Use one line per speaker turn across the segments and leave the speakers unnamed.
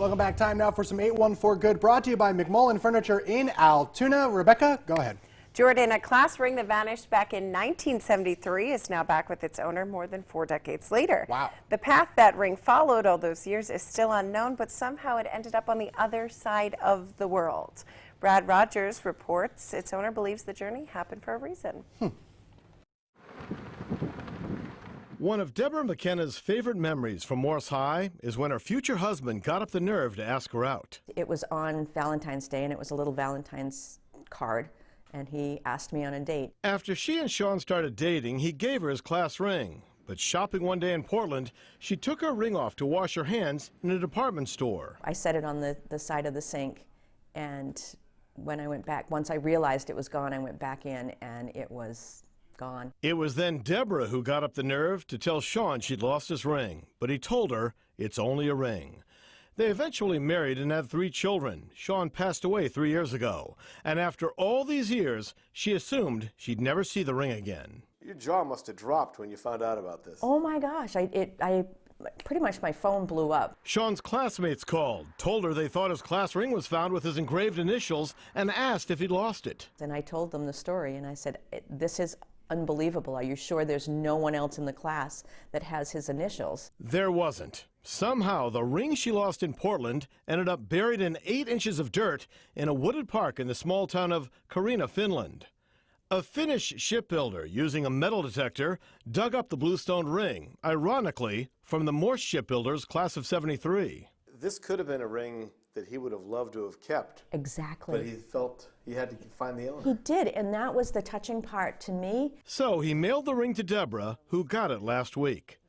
Welcome back. Time now for some 814 Good, brought to you by McMullen Furniture in Altoona. Rebecca, go ahead.
Jordan, a class ring that vanished back in 1973 is now back with its owner more than 4 decades later.
Wow.
The path that ring followed all those years is still unknown, but somehow it ended up on the other side of the world. Brad Rogers reports its owner believes the journey happened for a reason.
One of Deborah McKenna's favorite memories from Morse High is when her future husband got up the nerve to ask her out.
It was on Valentine's Day, and it was a little Valentine's card, and he asked me on a date.
After she and Sean started dating, he gave her his class ring. But shopping one day in Portland, she took her ring off to wash her hands in a department store.
I set it on the side of the sink, and when I went back, once I realized it was gone, I went back in, and it was gone.
It was then Deborah who got up the nerve to tell Sean she'd lost his ring, but he told her it's only a ring. They eventually married and had 3 children. Sean passed away 3 years ago, and after all these years, she assumed she'd never see the ring again.
Your jaw must have dropped when you found out about this.
Oh my gosh, I pretty much my phone blew up.
Sean's classmates called, told her they thought his class ring was found with his engraved initials, and asked if he'd lost it.
And I told them the story, and I said, this is unbelievable. Are you sure there's no one else in the class that has his initials?
There wasn't. Somehow, the ring she lost in Portland ended up buried in 8 inches of dirt in a wooded park in the small town of Karina, Finland. A Finnish shipbuilder, using a metal detector, dug up the bluestone ring, ironically, from the Morse shipbuilders class of '73.
This could have been a ring that he would have loved to have kept.
Exactly.
But he felt he had to find the owner.
He did, and that was the touching part to me.
So he mailed the ring to Deborah, who got it last week.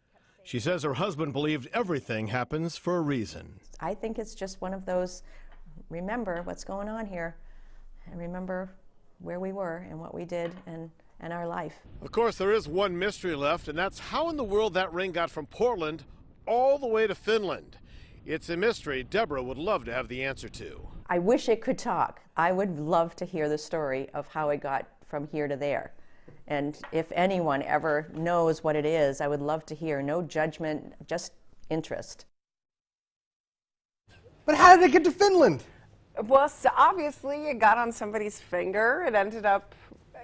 She says her husband believed everything happens for a reason.
I think it's just one of those, remember what's going on here, and remember where we were and what we did and our life.
Of course, there is one mystery left, and that's how in the world that ring got from Portland all the way to Finland. It's a mystery Deborah would love to have the answer to.
I wish it could talk. I would love to hear the story of how it got from here to there. And if anyone ever knows what it is, I would love to hear. No judgment, just interest.
But how did it get to Finland?
Well, so obviously it got on somebody's finger. It ended up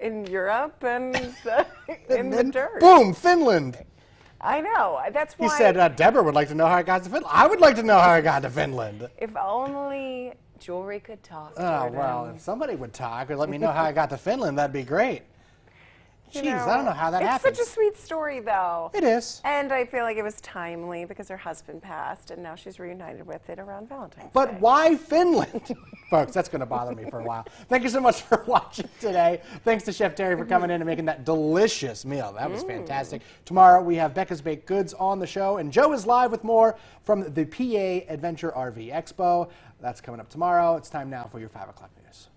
in Europe and in the dirt.
Boom, Finland.
I know. That's why.
He said, Deborah would like to know how it got to Finland. I would like to know how it got to Finland.
If only jewelry could talk.
Oh, well, if somebody would talk or let me know how I got to Finland, that'd be great. Jeez, I don't know how that happens.
It's such a sweet story, though.
It is.
And I feel like it was timely because her husband passed, and now she's reunited with it around Valentine's Day.
But why Finland? Folks, that's going to bother me for a while. Thank you so much for watching today. Thanks to Chef Terry for coming in and making that delicious meal. That was fantastic. Tomorrow, we have Becca's Baked Goods on the show, and Joe is live with more from the PA Adventure RV Expo. That's coming up tomorrow. It's time now for your 5 o'clock news.